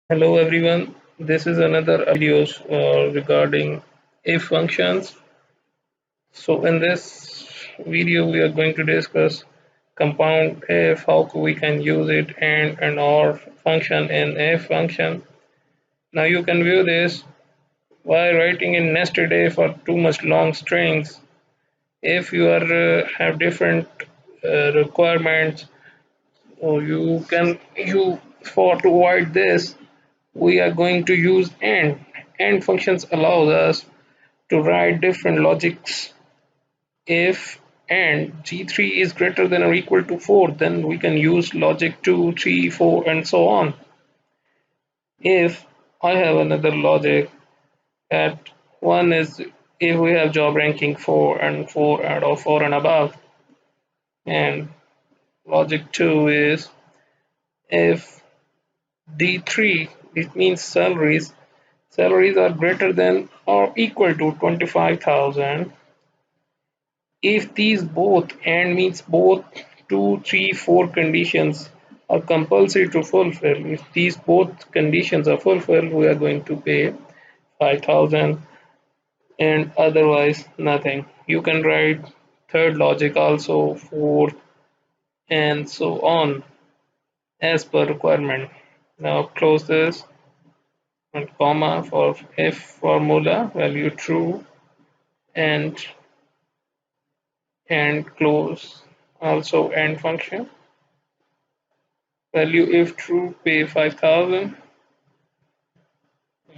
Hello everyone, this is another videos regarding if functions. So in this video we are going to discuss compound if, how we can use it and or function in if function. Now you can view this by writing in nested if or too much long strings. If you are have different requirements, or you can you for to avoid this we are going to use AND. AND functions allows us to write different logics. If and G3 is greater than or equal to 4, then we can use logic 2, 3, 4, and so on. If I have another logic at 1 is if we have job ranking 4 and 4 and or 4 and above, and logic 2 is if D3, it means salaries are greater than or equal to 25,000 if these both and means both 2, 3, 4 conditions are compulsory to fulfill. If these both conditions are fulfilled, we are going to pay 5,000 and otherwise nothing. You can write third logic also, fourth, and so on as per requirement. Now close this and comma for if formula value true and close also and function value if true pay 5,000.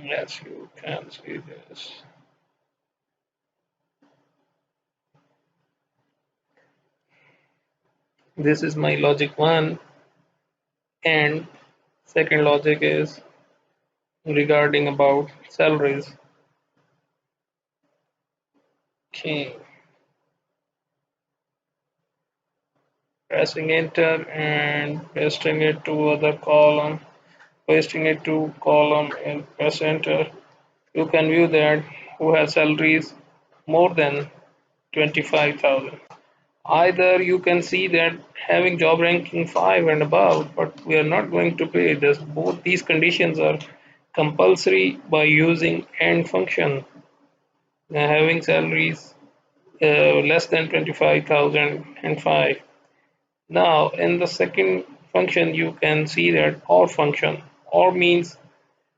Yes, you can see this. This is my logic 1 and second logic is regarding about salaries. Okay, pressing enter and pasting it to other column, pasting it to column and press enter. You can view that who has salaries more than 25,000. Either you can see that having job ranking 5 and above, but we are not going to pay this. Both these conditions are compulsory by using AND function. Having salaries less than 25,005. Now in the second function you can see that OR function. OR means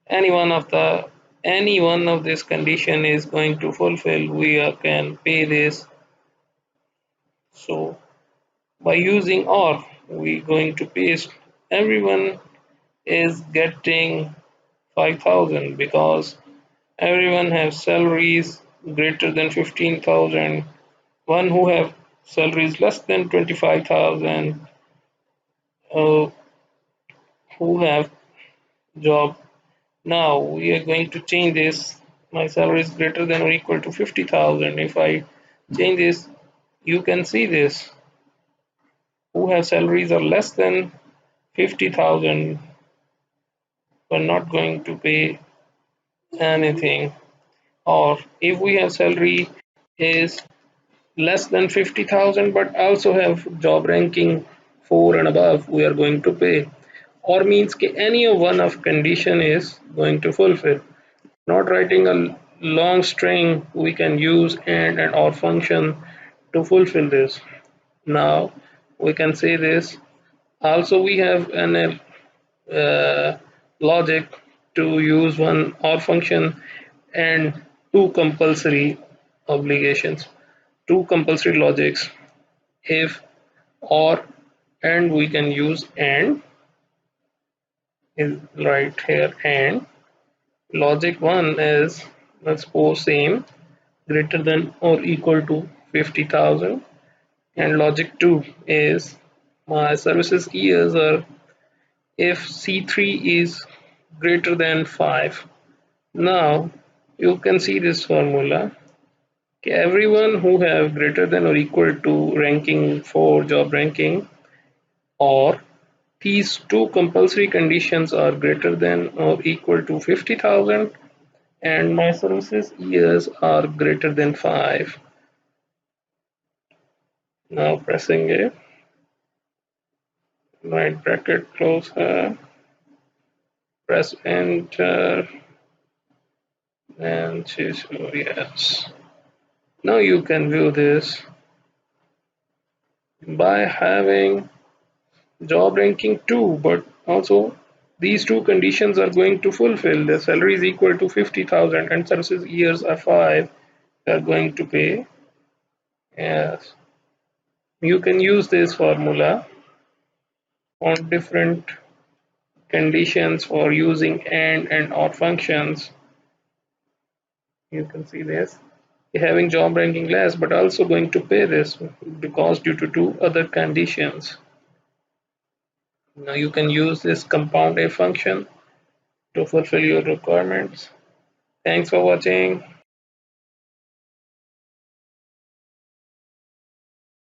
any one of the any one of this condition is going to fulfill, we can pay this. So by using OR, we going to paste everyone is getting 5,000 because everyone has salaries greater than 15,000. One who have salaries less than 25,000, uh, who have job. Now we are going to change this. My salary is greater than or equal to 50,000. If I change this, you can see this. Who have salaries are less than 50,000 we're not going to pay anything. Or if we have salary is less than 50,000 but also have job ranking 4 and above, we are going to pay. Or means any of one of condition is going to fulfill. Not writing a long string, we can use and or function to fulfill this. Now we can say this. Also we have an logic to use one or function and two compulsory obligations, two compulsory logics, if, or, and we can use and is right here. And logic 1 is, let's suppose, same, greater than or equal to 50,000, and logic 2 is my services years are if C3 is greater than 5. Now you can see this formula. Okay, everyone who have greater than or equal to ranking for job ranking, or these two compulsory conditions are greater than or equal to 50,000 and my services years are greater than 5. Now pressing a right bracket close, Press enter and choose yes. Now you can view this by having job ranking 2, but also these two conditions are going to fulfill. The salary is equal to 50,000 and services years are 5. They are going to pay. Yes. You can use this formula on different conditions for using and or functions. You can see this. Having job ranking less, but also going to pay this because due to two other conditions. Now you can use this compound a function to fulfill your requirements. Thanks for watching.